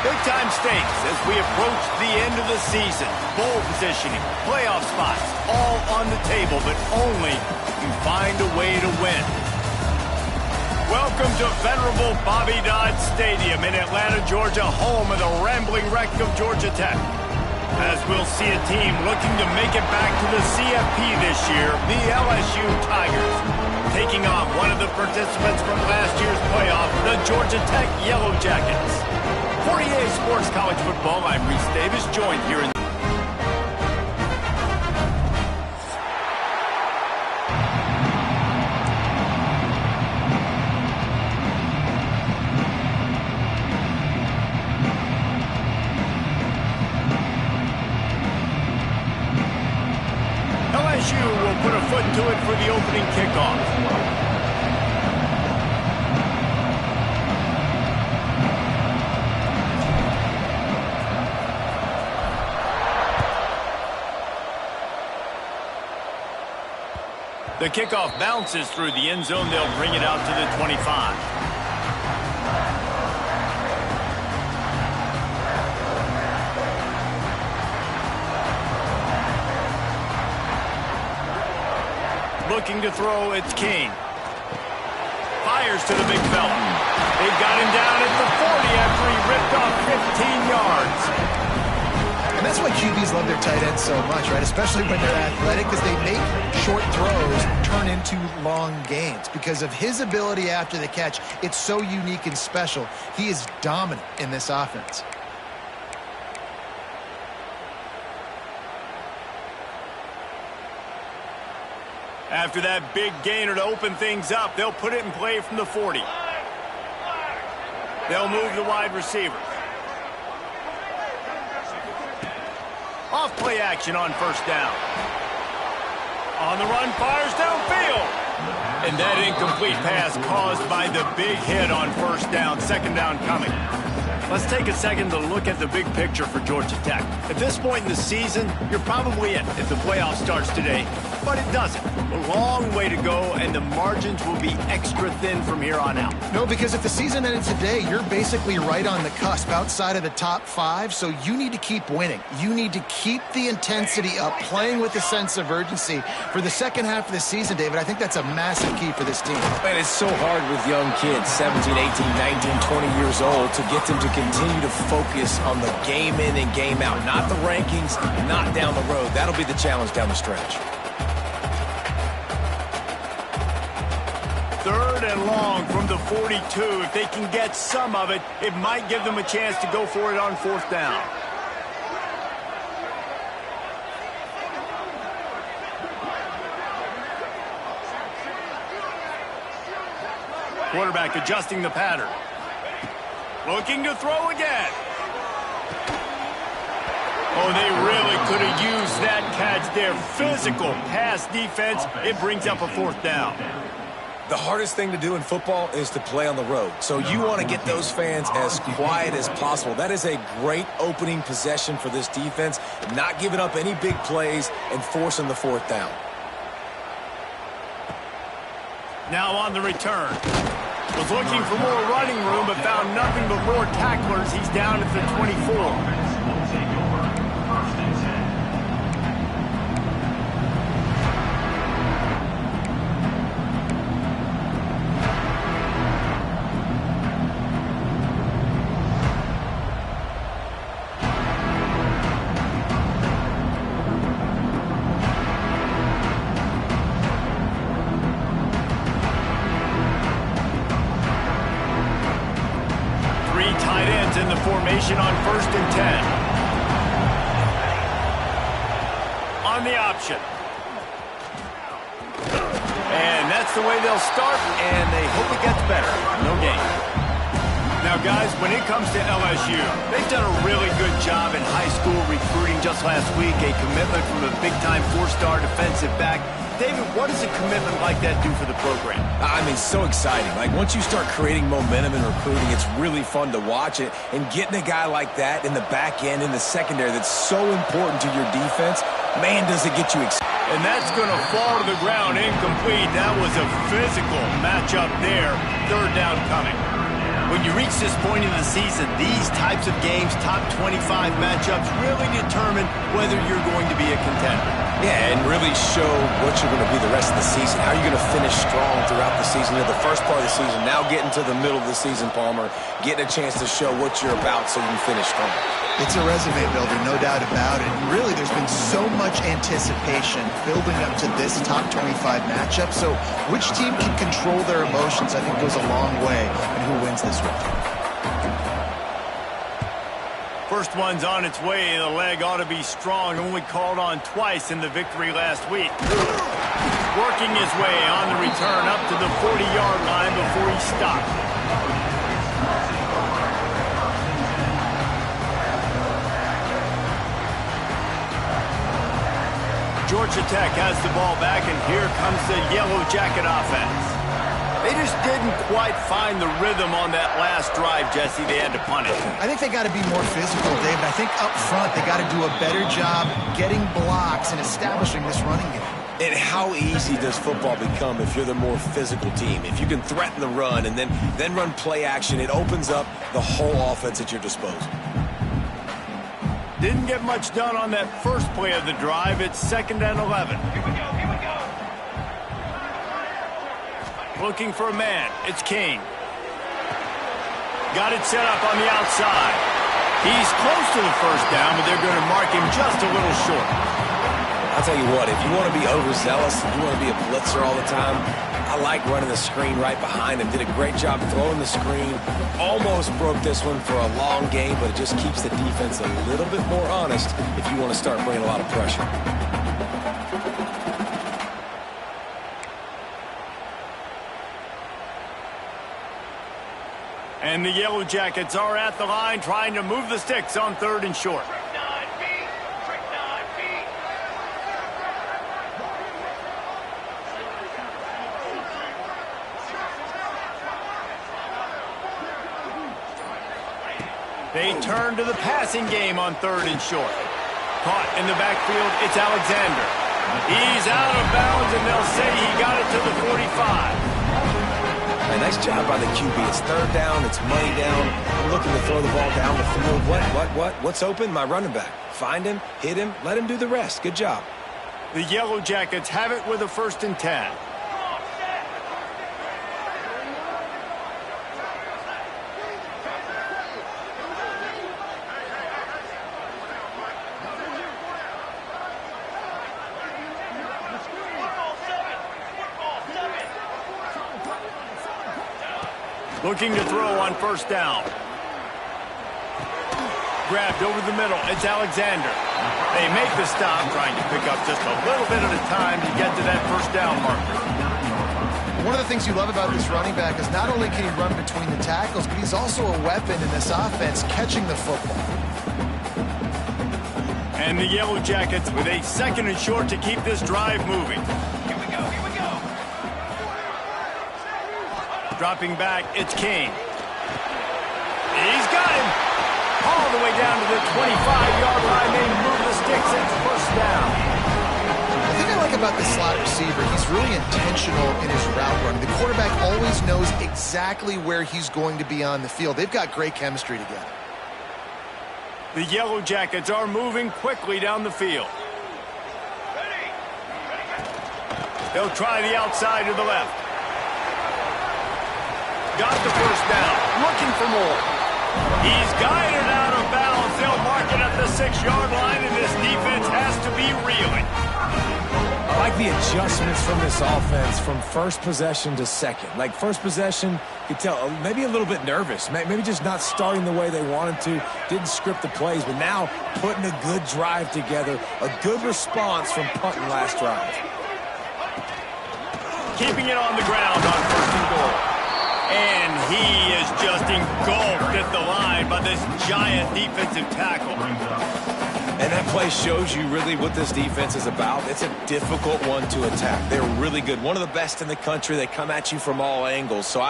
Big-time stakes as we approach the end of the season. Bowl positioning, playoff spots, all on the table, but only if you find a way to win. Welcome to venerable Bobby Dodd Stadium in Atlanta, Georgia, home of the rambling wreck of Georgia Tech. As we'll see a team looking to make it back to the CFP this year, the LSU Tigers, taking on one of the participants from last year's playoff, the Georgia Tech Yellow Jackets. For EA Sports College Football, I'm Reese Davis, joined here in LSU will put a foot to it for the opening kickoff. The kickoff bounces through the end zone. They'll bring it out to the 25. Looking to throw, it's King. Fires to the big fella. They got him down at the 40 after he ripped off 15 yards. And that's why QBs love their tight ends so much, right? Especially when they're athletic, because they make short throws turn into long gains. Because of his ability after the catch, it's so unique and special. He is dominant in this offense. After that big gainer to open things up, they'll put it in play from the 40. They'll move the wide receiver. Off play action on first down. On the run, fires downfield. And that incomplete pass caused by the big hit on first down. Second down coming. Let's take a second to look at the big picture for Georgia Tech. At this point in the season, you're probably in if the playoff starts today, but it doesn't. A long way to go, and the margins will be extra thin from here on out. No, because if the season ended today, you're basically right on the cusp outside of the top 5, so you need to keep winning. You need to keep the intensity up, playing with a sense of urgency. For the second half of the season, David, I think that's a massive key for this team. Man, it's so hard with young kids, 17, 18, 19, 20 years old, to get them to continue to focus on the game in and game out, not the rankings, not down the road. That'll be the challenge down the stretch. Third and long from the 42. If they can get some of it, it might give them a chance to go for it on fourth down. Quarterback adjusting the pattern. Looking to throw again. Oh, they really could have used that catch there. Physical pass defense. It brings up a fourth down. The hardest thing to do in football is to play on the road. So you want to get those fans as quiet as possible. That is a great opening possession for this defense. Not giving up any big plays and forcing the fourth down. Now on the return. Was looking for more running room, but found nothing but more tacklers. He's down at the 24. In the formation on 1st and 10. On the option. And that's the way they'll start, and they hope it gets better. No gain. Now, guys, when it comes to LSU, they've done a really good job in high school recruiting. Just last week, a commitment from a big-time 4-star defensive back. David, what does a commitment like that do for the program? I mean, so exciting. Like, once you start creating momentum in recruiting, it's really fun to watch it. And getting a guy like that in the back end, in the secondary, that's so important to your defense, man, does it get you excited. And that's going to fall to the ground incomplete. That was a physical matchup there. Third down coming. When you reach this point in the season, these types of games, top 25 matchups, really determine whether you're going to be a contender. Yeah, and really show what you're going to be the rest of the season. How are you going to finish strong throughout the season? The first part of the season, now getting to the middle of the season, Palmer, getting a chance to show what you're about so you can finish strong. It's a resume builder, no doubt about it. And really, there's been so much anticipation building up to this top 25 matchup. So which team can control their emotions, I think, goes a long way in who wins this one. First one's on its way. The leg ought to be strong. Only called on twice in the victory last week. Working his way on the return up to the 40-yard line before he stopped. Georgia Tech has the ball back, and here comes the Yellow Jacket offense. They just didn't quite find the rhythm on that last drive, Jesse. They had to punt it. I think they got to be more physical, David. I think up front they got to do a better job getting blocks and establishing this running game. And how easy does football become if you're the more physical team? If you can threaten the run and then run play action, it opens up the whole offense at your disposal. Didn't get much done on that first play of the drive. It's 2nd and 11. Here we go. Looking for a man. It's King. Got it set up on the outside. He's close to the first down, but they're going to mark him just a little short. I'll tell you what, if you want to be overzealous, if you want to be a blitzer all the time, I like running the screen right behind him. Did a great job throwing the screen. Almost broke this one for a long game, but it just keeps the defense a little bit more honest if you want to start bringing a lot of pressure. And the Yellow Jackets are at the line trying to move the sticks on 3rd and short. They turn to the passing game on 3rd and short. Caught in the backfield, it's Alexander. He's out of bounds, and they'll say he got it to the 45. Nice job by the QB. It's 3rd down. It's money down. I'm looking to throw the ball down the field. What's open? My running back. Find him, hit him, let him do the rest. Good job. The Yellow Jackets have it with a 1st and 10. Looking to throw on 1st down. Grabbed over the middle. It's Alexander. They make the stop, trying to pick up just a little bit at a time to get to that 1st down marker. One of the things you love about this running back is not only can he run between the tackles, but he's also a weapon in this offense, catching the football. And the Yellow Jackets with a 2nd and short to keep this drive moving. Dropping back, it's King. He's got him. All the way down to the 25-yard line. They move the sticks. It's 1st down. The thing I like about the slot receiver, he's really intentional in his route running. The quarterback always knows exactly where he's going to be on the field. They've got great chemistry together. The Yellow Jackets are moving quickly down the field. They'll try the outside to the left. Got the 1st down. Looking for more. He's guided out of bounds. They'll mark it at the 6-yard line, and this defense has to be reeling. I like the adjustments from this offense from first possession to second. Like first possession, you could tell maybe a little bit nervous. Maybe just not starting the way they wanted to. Didn't script the plays, but now putting a good drive together. A good response from punting last drive. Keeping it on the ground on 1st and goal. And he is just engulfed at the line by this giant defensive tackle. And that play shows you really what this defense is about. It's a difficult one to attack. They're really good. One of the best in the country. They come at you from all angles. So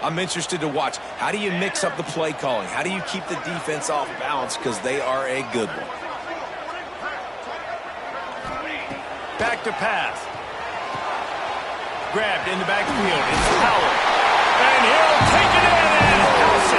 I'm interested to watch. How do you mix up the play calling? How do you keep the defense off balance? Because they are a good one. Back to pass. Grabbed in the backfield. It's Howard. And he'll take it in and house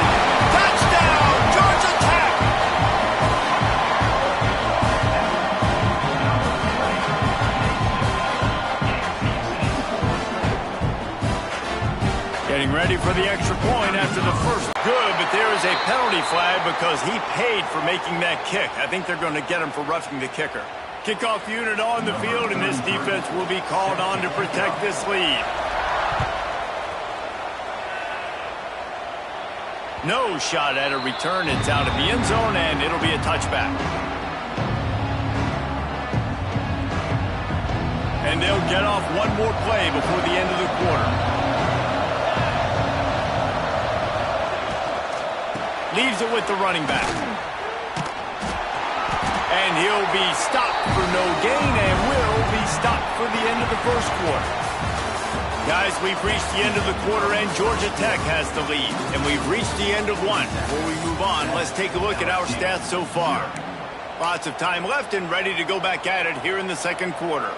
the extra point after the first. Good, but there is a penalty flag because he paid for making that kick. I think they're going to get him for roughing the kicker. Kickoff unit on the field, and this defense will be called on to protect this lead. No shot at a return. It's out of the end zone, and it'll be a touchback. And they'll get off one more play before the end of the quarter. Leaves it with the running back. And he'll be stopped for no gain and will be stopped for the end of the first quarter. Guys, we've reached the end of the quarter, and Georgia Tech has the lead. And we've reached the end of one. Before we move on, let's take a look at our stats so far. Lots of time left and ready to go back at it here in the second quarter.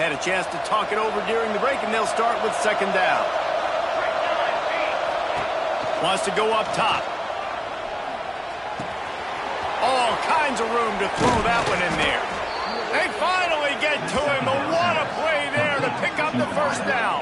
Had a chance to talk it over during the break, and they'll start with second down. Wants to go up top. All kinds of room to throw that one in there. They finally get to him, but what a play there to pick up the first down.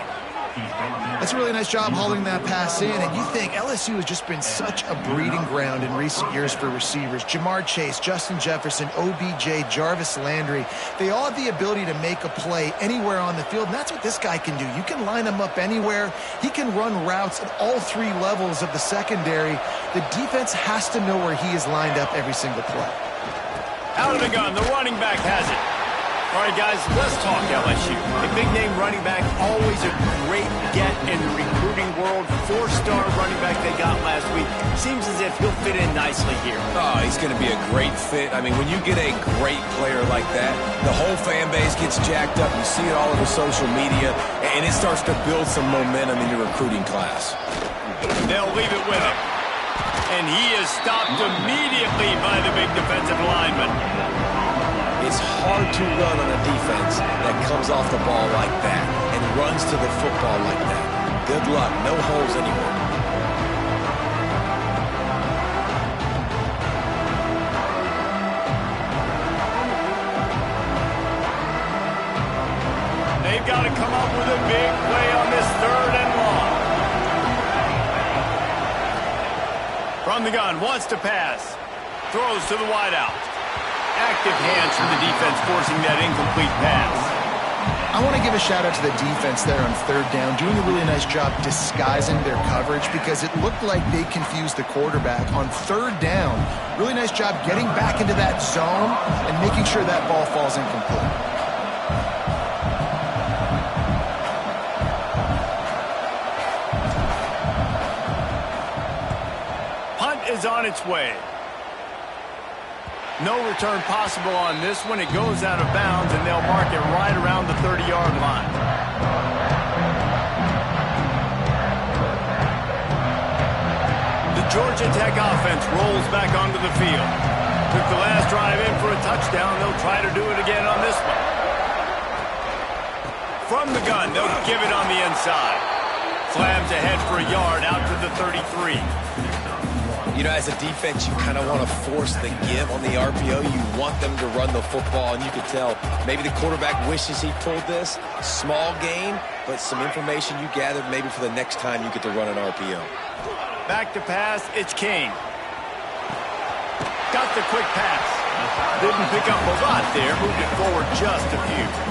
That's a really nice job hauling that pass in, and you think LSU has just been such a breeding ground in recent years for receivers. Jamar Chase, Justin Jefferson, OBJ, Jarvis Landry, they all have the ability to make a play anywhere on the field, and that's what this guy can do. You can line him up anywhere. He can run routes at all three levels of the secondary. The defense has to know where he is lined up every single play. Out of the gun, the running back has it. All right, guys, let's talk LSU. A big-name running back, always a great get in the recruiting world. Four-star running back they got last week. Seems as if he'll fit in nicely here. Oh, he's going to be a great fit. I mean, when you get a great player like that, the whole fan base gets jacked up. You see it all over social media, and it starts to build some momentum in your recruiting class. They'll leave it with him. And he is stopped immediately by the big defensive lineman. It's hard to run on a defense that comes off the ball like that and runs to the football like that. Good luck. No holes anywhere. They've got to come up with a big play on this third and long. From the gun, wants to pass. Throws to the wideout. Active hands from the defense forcing that incomplete pass. I want to give a shout out to the defense there on third down, doing a really nice job disguising their coverage because it looked like they confused the quarterback on third down. Really nice job getting back into that zone and making sure that ball falls incomplete. Punt is on its way. No return possible on this one. It goes out of bounds, and they'll mark it right around the 30-yard line. The Georgia Tech offense rolls back onto the field. Took the last drive in for a touchdown. They'll try to do it again on this one. From the gun, they'll give it on the inside. Slams ahead for a yard out to the 33. You know, as a defense, you kind of want to force the give on the RPO. You want them to run the football, and you can tell maybe the quarterback wishes he pulled this. Small gain, but some information you gathered maybe for the next time you get to run an RPO. Back to pass, it's King. Got the quick pass. Didn't pick up a lot there, moved it forward just a few.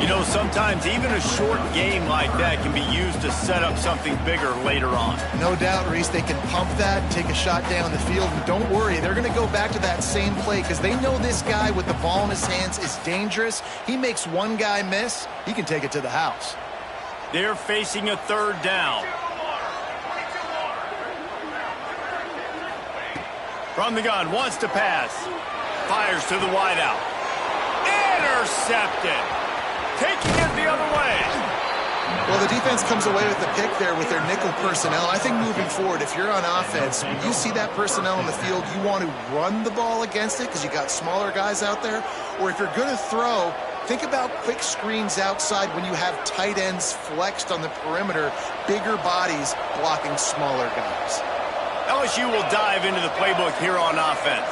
You know, sometimes even a short game like that can be used to set up something bigger later on. No doubt, Reese, they can pump that, take a shot down the field, and don't worry, they're going to go back to that same play because they know this guy with the ball in his hands is dangerous. He makes one guy miss, he can take it to the house. They're facing a third down. From the gun, wants to pass. Fires to the wideout. Intercepted. Taking it the other way. Well, the defense comes away with the pick there with their nickel personnel. I think moving forward, if you're on offense, when you see that personnel in the field, you want to run the ball against it because you got smaller guys out there. Or if you're going to throw, think about quick screens outside when you have tight ends flexed on the perimeter, bigger bodies blocking smaller guys. LSU will dive into the playbook here on offense.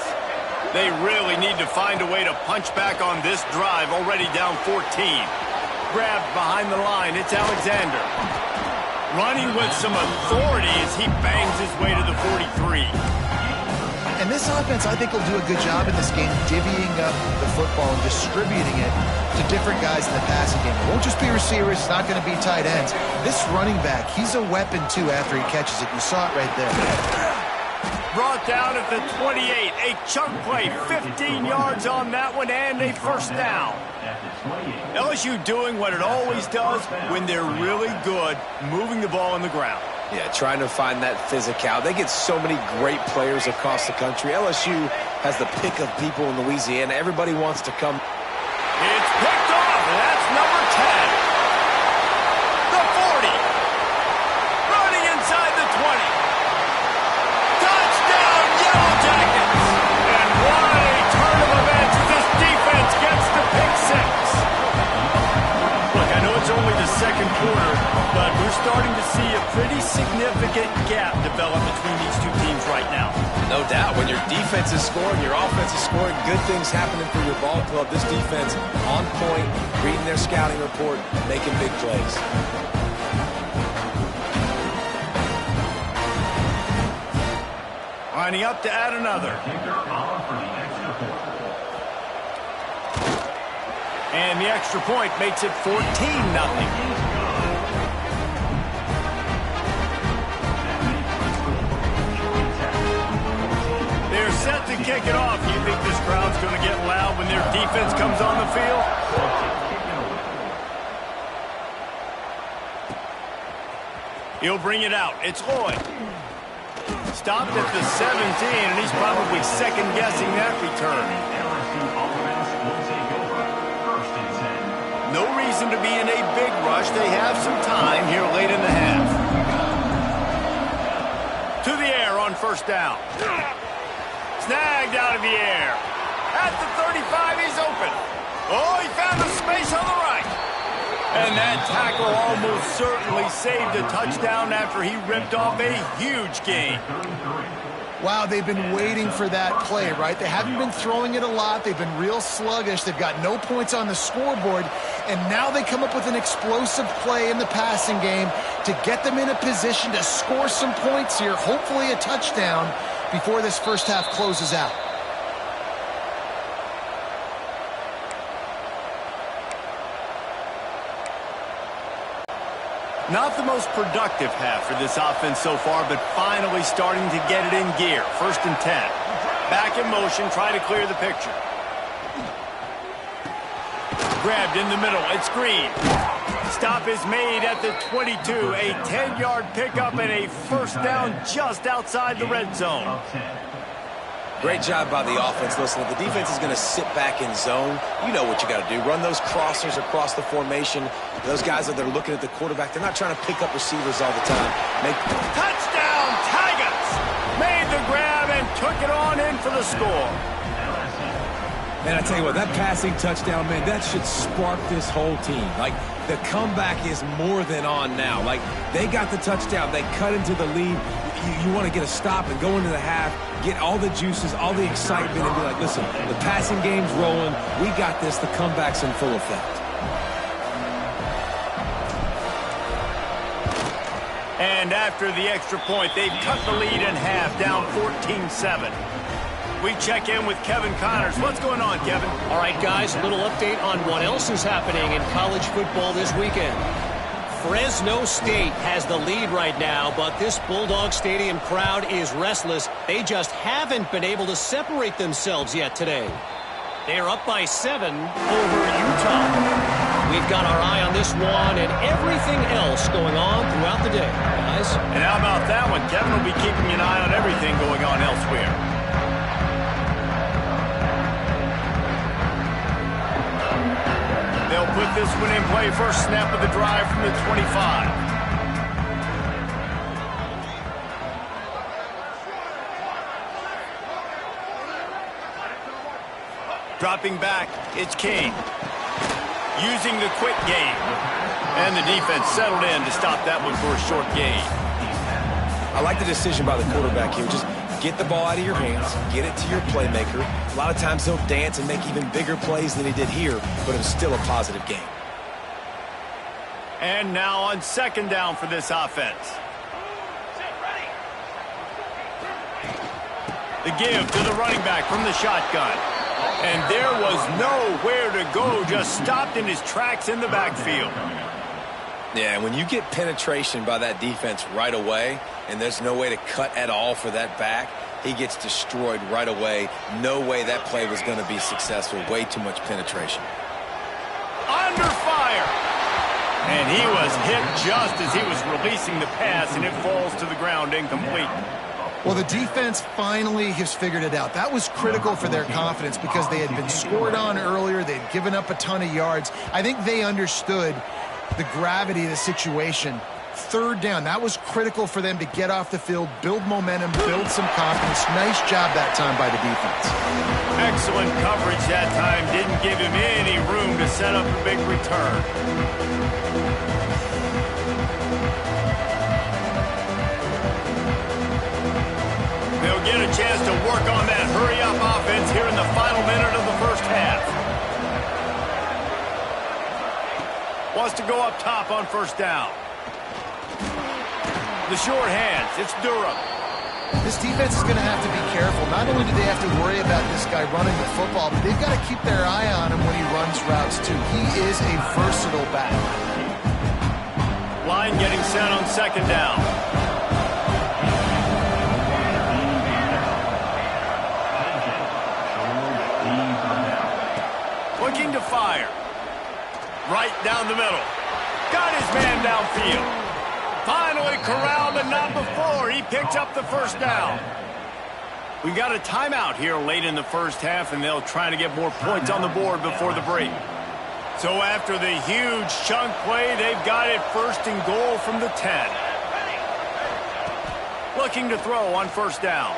They really need to find a way to punch back on this drive, already down 14. Grabbed behind the line, it's Alexander. Running with some authority as he bangs his way to the 43. And this offense, I think, will do a good job in this game divvying up the football and distributing it to different guys in the passing game. It won't just be receivers. It's not going to be tight ends. This running back, he's a weapon, too, after he catches it. You saw it right there. Brought down at the 28. A chunk play, 15 yards on that one, and a first down. LSU doing what it always does when they're really good, moving the ball on the ground. Yeah, trying to find that physical. They get so many great players across the country. LSU has the pick of people in Louisiana. Everybody wants to come. It's picked off, and that's number 10. The 40. Running inside the 20. Touchdown, Yellow Jackets. And what a turn of events as this defense gets the pick six. Look, I know it's only the second quarter, but we're starting to see a pretty significant gap develop between these two teams right now. No doubt. When your defense is scoring, your offense is scoring, good things happening for your ball club. This defense on point, reading their scouting report, making big plays. Lining up to add another. And the extra point makes it 14-0. They're set to kick it off. You think this crowd's going to get loud when their defense comes on the field? He'll bring it out. It's Lloyd. Stopped at the 17, and he's probably second-guessing that return. No reason to be in a big rush. They have some time here late in the half. To the air on first down. Snagged out of the air. At the 35, he's open. Oh, he found a space on the right. And that tackle almost certainly saved a touchdown after he ripped off a huge gain. Wow, they've been waiting for that play, right? They haven't been throwing it a lot. They've been real sluggish. They've got no points on the scoreboard. And now they come up with an explosive play in the passing game to get them in a position to score some points here, hopefully a touchdown, before this first half closes out. Not the most productive half for this offense so far, but finally starting to get it in gear. First and 10. Back in motion, try to clear the picture. Grabbed in the middle, it's Green. Stop is made at the 22. A 10-yard pickup and a first down just outside the red zone. Great job by the offense. Listen, if the defense is going to sit back in zone, you know what you got to do. Run those crossers across the formation. Those guys that are looking at the quarterback, they're not trying to pick up receivers all the time. Touchdown, Tigers! Made the grab and took it on in for the score. Man, I tell you what, that passing touchdown, man, that should spark this whole team. Like, the comeback is more than on now. Like, they got the touchdown. They cut into the lead. You want to get a stop and go into the half, get all the juices, all the excitement, and be like, listen, the passing game's rolling. We got this. The comeback's in full effect. And after the extra point, they've cut the lead in half, down 14-7. We check in with Kevin Connors. What's going on, Kevin? All right, guys, a little update on what else is happening in college football this weekend. Fresno State has the lead right now, but this Bulldog Stadium crowd is restless. They just haven't been able to separate themselves yet today. They are up by 7 over Utah. We've got our eye on this one and everything else going on throughout the day, guys. And how about that one? Kevin will be keeping an eye on everything going on elsewhere. They'll put this one in play. First snap of the drive from the 25. Dropping back, it's King. Using the quick game. And the defense settled in to stop that one for a short gain. I like the decision by the quarterback here. Just Get the ball out of your hands, get it to your playmaker. A lot of times he'll dance and make even bigger plays than he did here, but it was still a positive game. And now on second down for this offense. The give to the running back from the shotgun. And there was nowhere to go, just stopped in his tracks in the backfield. Yeah, when you get penetration by that defense right away, and there's no way to cut at all for that back, he gets destroyed right away. No way that play was going to be successful. Way too much penetration. Under fire. And he was hit just as he was releasing the pass, and it falls to the ground incomplete. Well, the defense finally has figured it out. That was critical for their confidence because they had been scored on earlier. They had given up a ton of yards. I think they understood the gravity of the situation. Third down, that was critical for them to get off the field, build momentum, build some confidence. Nice job that time by the defense. Excellent coverage that time. Didn't give him any room to set up a big return. They'll get a chance to work on that hurry-up offense here in the final minute of the first half. Wants to go up top on first down. The short hands, it's Durham. This defense is going to have to be careful. Not only do they have to worry about this guy running the football, but they've got to keep their eye on him when he runs routes, too. He is a versatile back. Line getting set on second down. Looking to fire. Right down the middle. Got his man downfield. Finally corralled, but not before. He picked up the first down. We got a timeout here late in the first half, and they'll try to get more points on the board before the break. So after the huge chunk play, they've got it first and goal from the 10. Looking to throw on first down.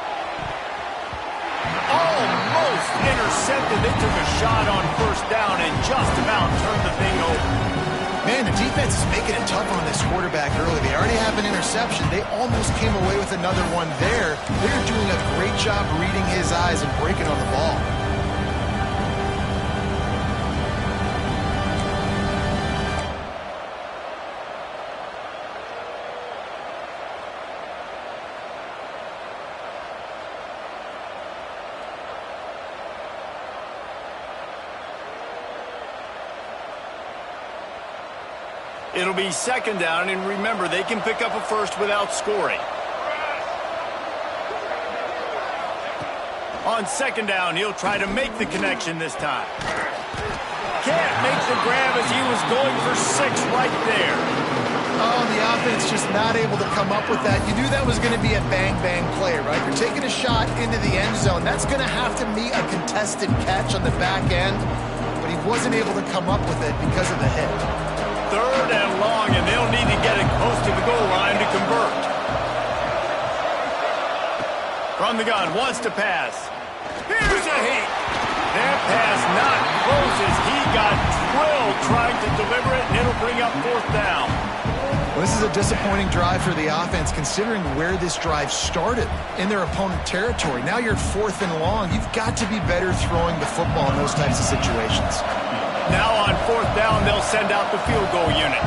Almost intercepted. They took a shot on first down and just about turned the thing over. Man, the defense is making it tough on this quarterback early. They already have an interception. They almost came away with another one there. They're doing a great job reading his eyes and breaking on the ball. It'll be second down, and remember, they can pick up a first without scoring. On second down, he'll try to make the connection this time. Can't make the grab as he was going for 6 right there. Oh, the offense just not able to come up with that. You knew that was going to be a bang-bang play, right? You're taking a shot into the end zone. That's going to have to meet a contested catch on the back end, but he wasn't able to come up with it because of the hit. Third and long, and they'll need to get it close to the goal line to convert. From the gun, wants to pass. Here's a heat. That pass not close as he got drilled trying to deliver it, and it'll bring up fourth down. Well, this is a disappointing drive for the offense, considering where this drive started in their opponent territory. Now you're at fourth and long. You've got to be better throwing the football in those types of situations. Now on fourth down, they'll send out the field goal unit.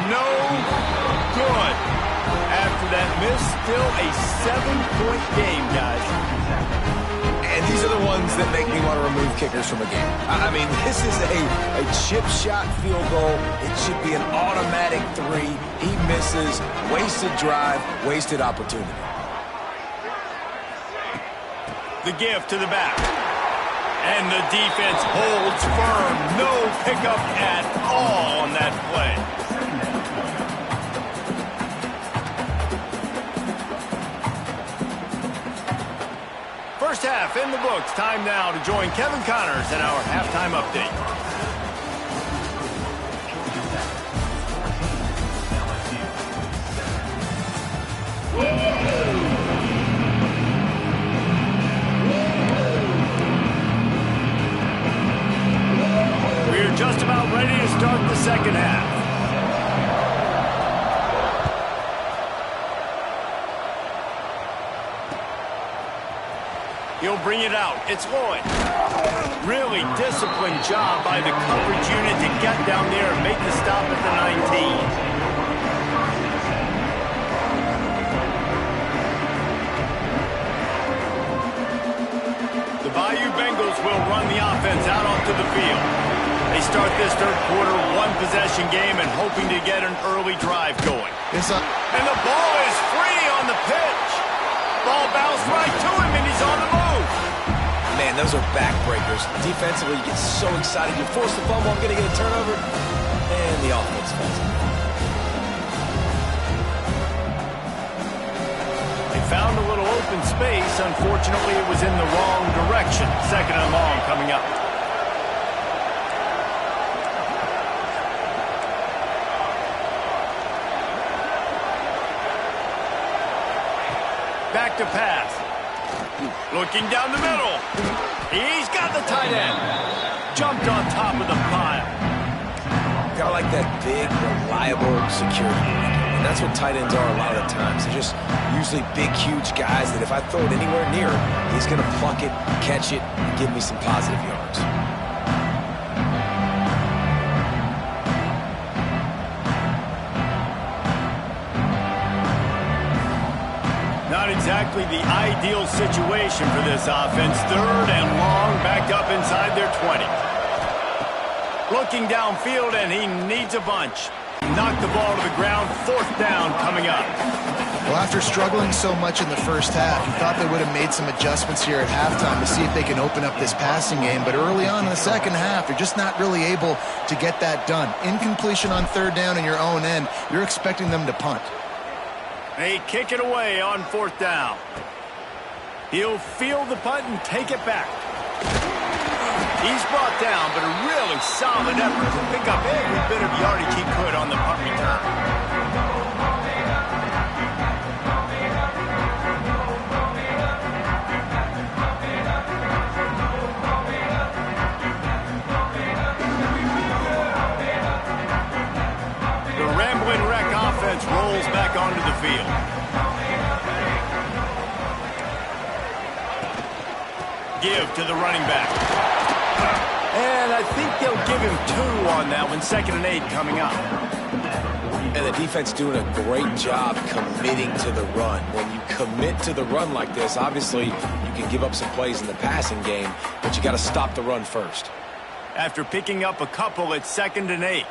No good. After that miss, still a 7-point game, guys. And these are the ones that make me want to remove kickers from a game. I mean, this is a chip shot field goal. It should be an automatic 3. He misses. Wasted drive, wasted opportunity. The give to the back. And the defense holds firm. No pickup at all on that play. First half in the books. Time now to join Kevin Connors in our halftime update. just about ready to start the second half. He'll bring it out. It's Lloyd. Really disciplined job by the coverage unit to get down there and make the stop at the 19. Bayou Bengals will run the offense out onto the field. They start this third quarter one-possession game and hoping to get an early drive going. And the ball is free on the pitch. Ball bounced right to him, and he's on the move. Man, those are backbreakers. Defensively, you get so excited. You force the fumble, I'm going to get a turnover, and the offense falls out. Found a little open space. Unfortunately, it was in the wrong direction. Second and long coming up. Back to pass. Looking down the middle. He's got the tight end. Jumped on top of the pile. Got like that big, reliable security. And that's what tight ends are a lot of the times. They're just usually big, huge guys that if I throw it anywhere near him, he's going to pluck it, catch it, and give me some positive yards. Not exactly the ideal situation for this offense. Third and long, back up inside their 20. Looking downfield, and he needs a bunch. Knocked the ball to the ground. Fourth down coming up. Well, after struggling so much in the first half, you thought they would have made some adjustments here at halftime to see if they can open up this passing game. But early on in the second half, they're just not really able to get that done. Incompletion on third down in your own end, you're expecting them to punt. They kick it away on fourth down. He'll field the punt and take it back. He's brought down, but a really solid effort to pick up every bit of yardage he could on the punt return. The Ramblin' Wreck offense rolls back onto the field. Give to the running back. And I think they'll give him 2 on that one. 2nd and 8 coming up. And the defense doing a great job committing to the run. When you commit to the run like this, obviously you can give up some plays in the passing game, but you got to stop the run first. After picking up a couple, it's 2nd and 8.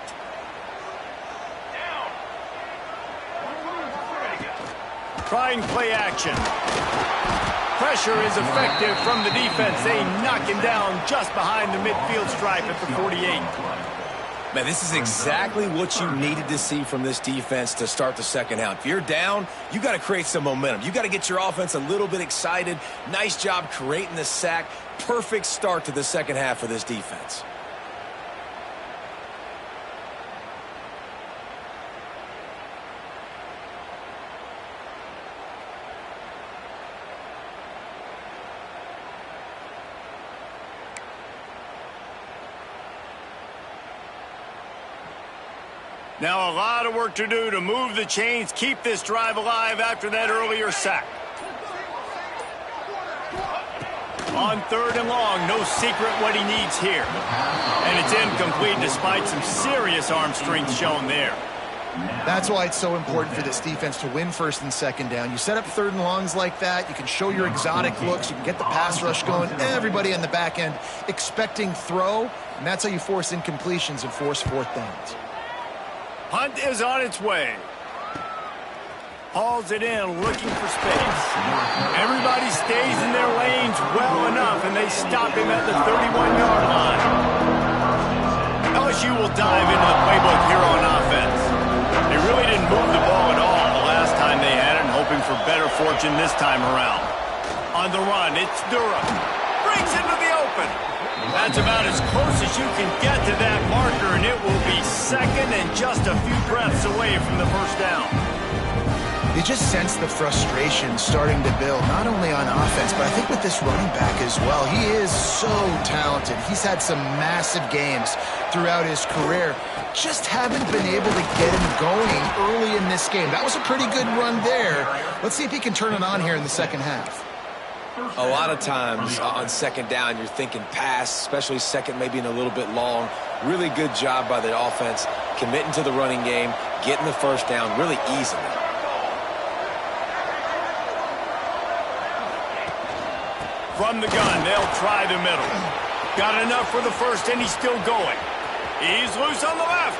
Trying play action. Pressure is effective from the defense. They knock him down just behind the midfield stripe at the 48. Man, this is exactly what you needed to see from this defense to start the second half. If you're down, you got to create some momentum. You got to get your offense a little bit excited. Nice job creating the sack. Perfect start to the second half for this defense. Now a lot of work to do to move the chains, keep this drive alive after that earlier sack. On third and long, no secret what he needs here. And it's incomplete despite some serious arm strength shown there. That's why it's so important for this defense to win first and second down. You set up third and longs like that, you can show your exotic looks, you can get the pass rush going, everybody on the back end expecting throw, and that's how you force incompletions and force fourth downs. Hunt is on its way. Hauls it in, looking for space. Everybody stays in their lanes well enough, and they stop him at the 31-yard line. LSU will dive into the playbook here on offense. They really didn't move the ball at all the last time they had it, hoping for better fortune this time around. On the run, it's Durham. Breaks into the open. That's about as close as you can get to that marker, and it will be second and just a few breaths away from the first down. You just sense the frustration starting to build, not only on offense, but I think with this running back as well. He is so talented. talented. He's had some massive games throughout his career. Just haven't been able to get him going early in this game. That was a pretty good run there. Let's see if he can turn it on here in the second half. A lot of times on second down, you're thinking pass, especially second maybe in a little bit long. Really good job by the offense, committing to the running game, getting the first down really easily. From the gun, they'll try the middle. Got enough for the first, and he's still going. He's loose on the left.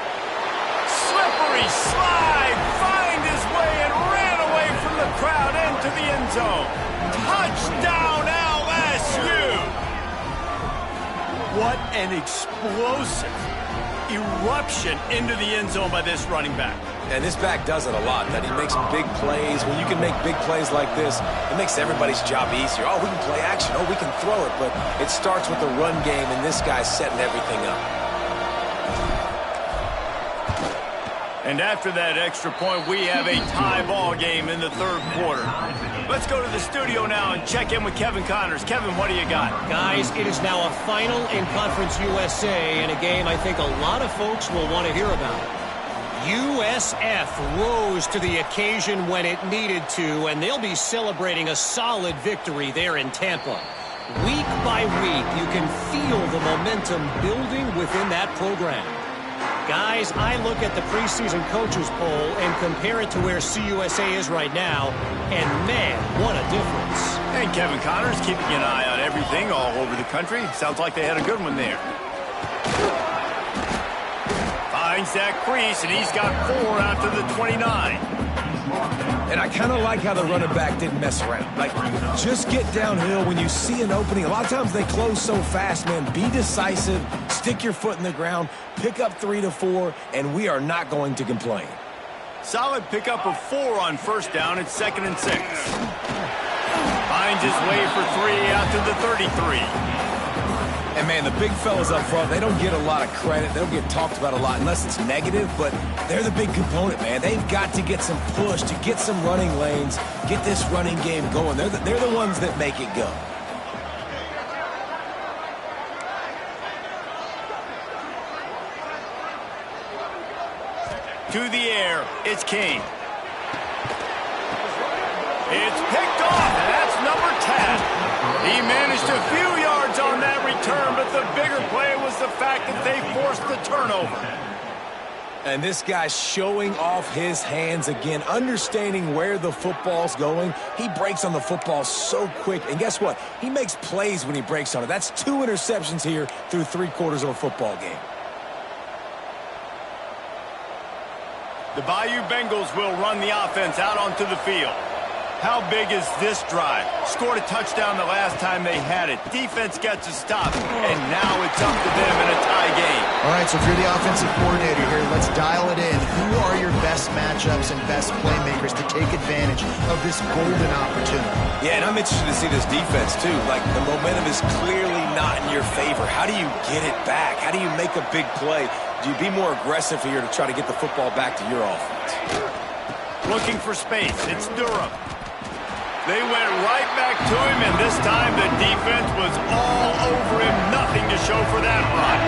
Slippery slide, find his way and ran away from the crowd into the end zone. Touchdown, LSU! What an explosive eruption into the end zone by this running back. And this back does it a lot, that he makes big plays. When you can make big plays like this, it makes everybody's job easier. Oh, we can play action. Oh, we can throw it. But it starts with the run game, and this guy's setting everything up. And after that extra point, we have a tie ball game in the third quarter. Let's go to the studio now and check in with Kevin Connors. Kevin, what do you got? Guys, it is now a final in Conference USA and a game I think a lot of folks will want to hear about. USF rose to the occasion when it needed to, and they'll be celebrating a solid victory there in Tampa. Week by week, you can feel the momentum building within that program. Guys, I look at the preseason coaches poll and compare it to where CUSA is right now, and man, what a difference. And Kevin Connors keeping an eye on everything all over the country. Sounds like they had a good one there. Finds that crease, and he's got 4 out to the 29. And I kind of like how the running back didn't mess around. Like, just get downhill when you see an opening. A lot of times they close so fast, man. Be decisive, stick your foot in the ground, pick up 3 to 4, and we are not going to complain. Solid pickup of 4 on first down. It's 2nd and 6. Finds his way for 3 out to the 33. And, man, the big fellas up front, they don't get a lot of credit. They don't get talked about a lot unless it's negative, but they're the big component, man. They've got to get some push, to get some running lanes, get this running game going. They're the ones that make it go. To the air, it's King. It's picked off, and that's number 10. He managed a few yards on that return, but the bigger play was the fact that they forced the turnover. And this guy's showing off his hands again, understanding where the football's going. He breaks on the football so quick. And guess what? He makes plays when he breaks on it. That's 2 interceptions here through 3 quarters of a football game. The Bayou Bengals will run the offense out onto the field. How big is this drive? Scored a touchdown the last time they had it. Defense gets a stop, and now it's up to them in a tie game. All right, so if you're the offensive coordinator here, let's dial it in. Who are your best matchups and best playmakers to take advantage of this golden opportunity? Yeah, and I'm interested to see this defense, too. Like, the momentum is clearly not in your favor. How do you get it back? How do you make a big play? Do you be more aggressive here to try to get the football back to your offense? Looking for space. It's Durham. They went right back to him, and this time the defense was all over him. Nothing to show for that run.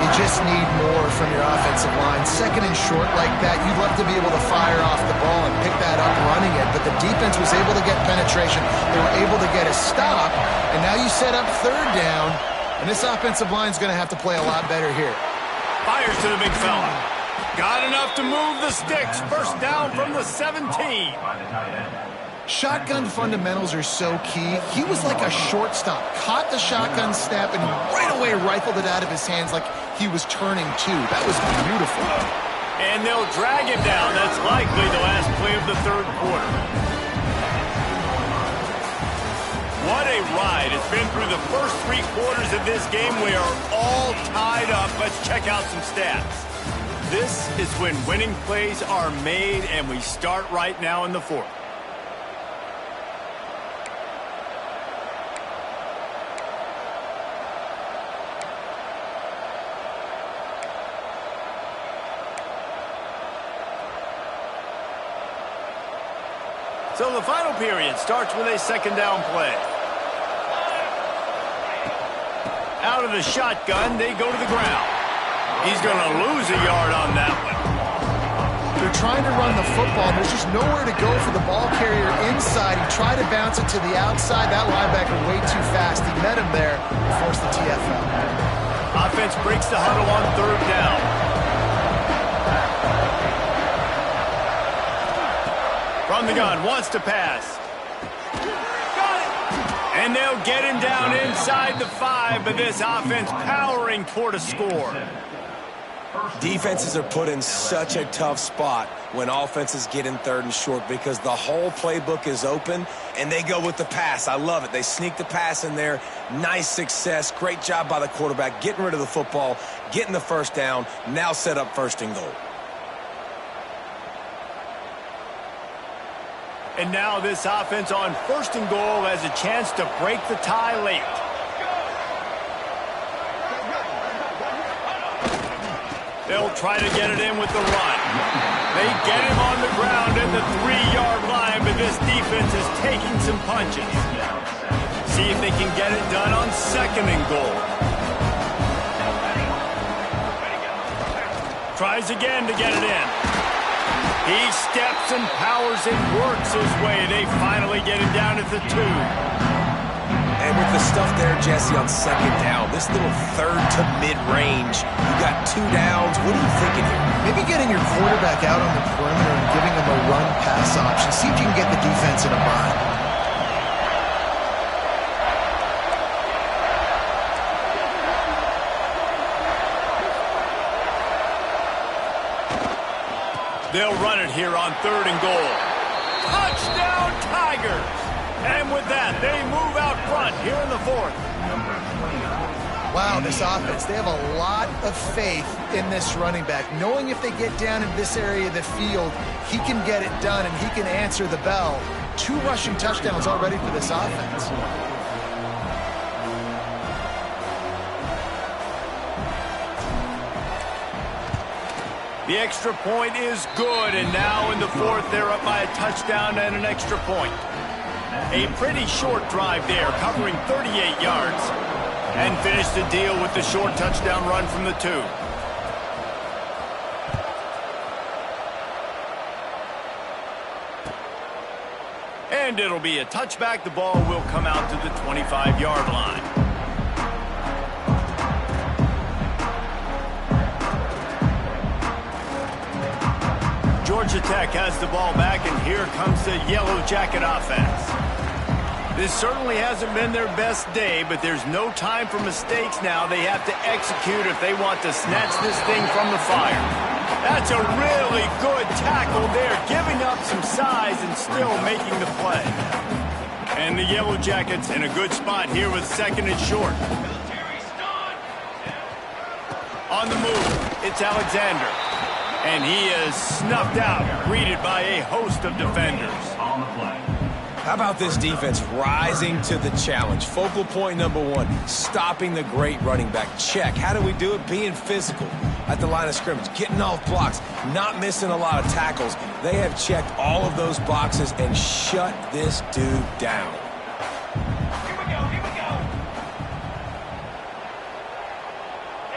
You just need more from your offensive line. 2nd and short like that, you'd love to be able to fire off the ball and pick that up running it, but the defense was able to get penetration. They were able to get a stop, and now you set up 3rd down, and this offensive line is going to have to play a lot better here. Fires to the big fella. Got enough to move the sticks. First down from the 17. Shotgun fundamentals are so key. He was like a shortstop. Caught the shotgun snap and right away rifled it out of his hands like he was turning two. That was beautiful. And they'll drag him down. That's likely the last play of the 3rd quarter. What a ride. It's been through the first 3 quarters of this game. We are all tied up. Let's check out some stats. This is when winning plays are made, and we start right now in the 4th. So the final period starts with a 2nd down play. Out of the shotgun, they go to the ground. He's going to lose a yard on that one. They're trying to run the football. There's just nowhere to go for the ball carrier inside. He tried to bounce it to the outside. That linebacker way too fast. He met him there and forced the TFL. Offense breaks the huddle on third down. From the gun, wants to pass. And they'll get him down inside the 5, but this offense powering toward a score. Defenses are put in such a tough spot when offenses get in third and short because the whole playbook is open and they go with the pass. I love it. They sneak the pass in there. Nice success. Great job by the quarterback getting rid of the football, getting the first down, now set up first and goal. And now this offense on first and goal has a chance to break the tie late. They'll try to get it in with the run. They get him on the ground at the 3-yard line, but this defense is taking some punches. See if they can get it done on second and goal. Tries again to get it in. He steps and powers and works his way. They finally get him down at the 2. And with the stuff there, Jesse, on second down, this little third to mid-range, you got 2 downs. What are you thinking here? Maybe getting your quarterback out on the perimeter and giving him a run-pass option. See if you can get the defense in a bind. They'll run it here on third and goal. Touchdown, Tigers! And with that, they move out front here in the 4th. Wow, this offense, they have a lot of faith in this running back. Knowing if they get down in this area of the field, he can get it done and he can answer the bell. 2 rushing touchdowns already for this offense. The extra point is good, and now in the 4th, they're up by a touchdown and an extra point. A pretty short drive there, covering 38 yards. And finish the deal with the short touchdown run from the 2. And it'll be a touchback. The ball will come out to the 25-yard line. Georgia Tech has the ball back, and here comes the Yellow Jacket offense. This certainly hasn't been their best day, but there's no time for mistakes now. They have to execute if they want to snatch this thing from the fire. That's a really good tackle there, giving up some size and still making the play. And the Yellow Jackets in a good spot here with second and short. On the move, it's Alexander. And he is snuffed out, greeted by a host of defenders. On the play. How about this defense rising to the challenge? Focal point number 1, stopping the great running back. Check. How do we do it? Being physical at the line of scrimmage, getting off blocks, not missing a lot of tackles. They have checked all of those boxes and shut this dude down. Here we go.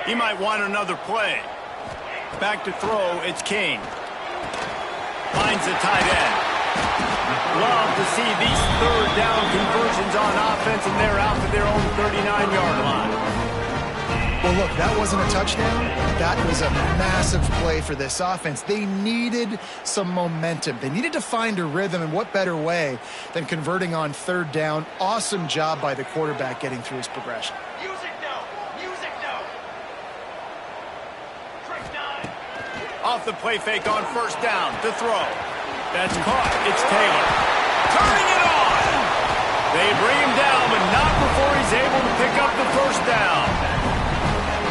He might want another play. Back to throw, it's King. Finds the tight end. Love to see these third down conversions on offense, and they're out to their own 39-yard line. Well, look, that wasn't a touchdown. That was a massive play for this offense. They needed some momentum. They needed to find a rhythm, and what better way than converting on third down. Awesome job by the quarterback getting through his progression. Music no. Off the play fake on first down to throw. That's caught. It's Taylor. Turning it on. They bring him down, but not before he's able to pick up the first down.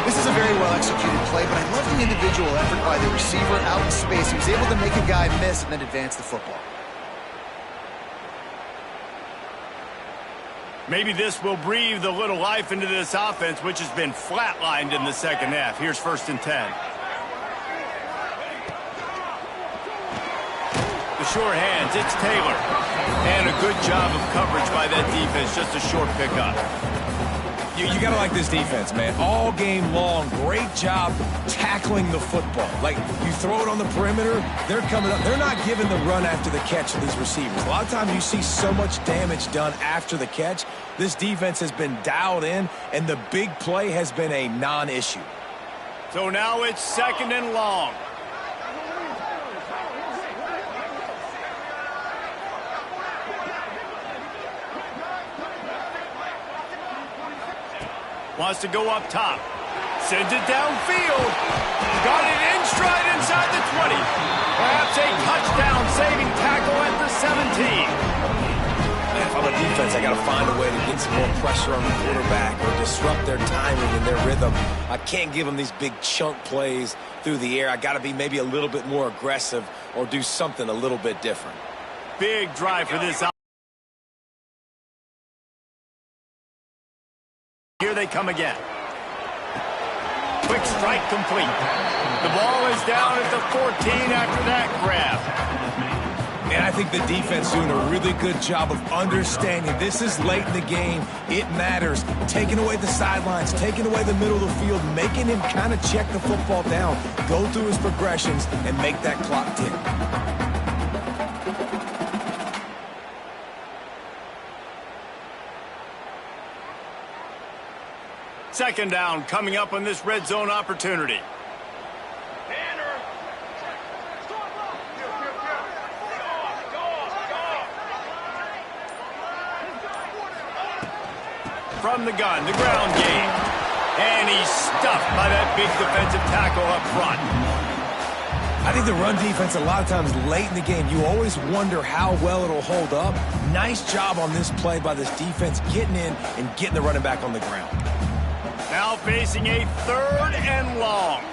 This is a very well-executed play, but I love the individual effort by the receiver out in space. He was able to make a guy miss and then advance the football. Maybe this will breathe a little life into this offense, which has been flatlined in the second half. Here's first and 10. The sure hands, it's Taylor. And a good job of coverage by that defense, just a short pickup. You got to like this defense, man. All game long, great job tackling the football. Like, you throw it on the perimeter, they're coming up. They're not giving the run after the catch to these receivers. A lot of times you see so much damage done after the catch. This defense has been dialed in, and the big play has been a non-issue. So now it's 2nd and long. Wants to go up top. Sends it downfield. Got it in stride inside the 20. Perhaps a touchdown-saving tackle at the 17. Man, if I'm a defense, I got to find a way to get some more pressure on the quarterback or disrupt their timing and their rhythm. I can't give them these big chunk plays through the air. I got to be maybe a little bit more aggressive or do something a little bit different. Big drive for this. Here they come again. Quick strike complete. The ball is down at the 14 after that grab. And I think the defense doing a really good job of understanding this is late in the game. It matters. Taking away the sidelines, taking away the middle of the field, making him kind of check the football down, go through his progressions, and make that clock tick. 2nd down coming up on this red zone opportunity. From the gun, the ground game. And he's stuffed by that big defensive tackle up front. I think the run defense, a lot of times late in the game, you always wonder how well it'll hold up. Nice job on this play by this defense, getting in and getting the running back on the ground. Now facing a 3rd and long.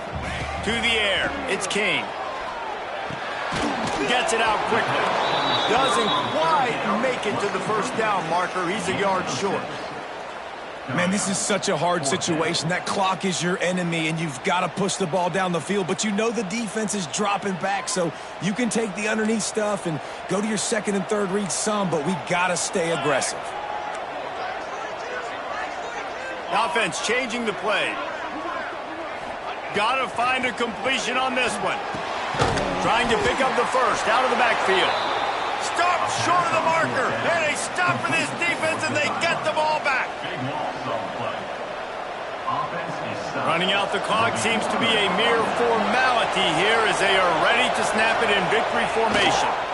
To the air, it's King. Gets it out quickly. Doesn't quite make it to the 1st down marker. He's a yard short. Man, this is such a hard situation. That clock is your enemy, and you've got to push the ball down the field. But you know the defense is dropping back, so you can take the underneath stuff and go to your 2nd and 3rd read some, but we got to stay aggressive. Offense changing the play. Got to find a completion on this one. Trying to pick up the 1st out of the backfield. Stop short of the marker. And they stop for this defense, and they get the ball back. Running out the clock seems to be a mere formality here as they are ready to snap it in victory formation.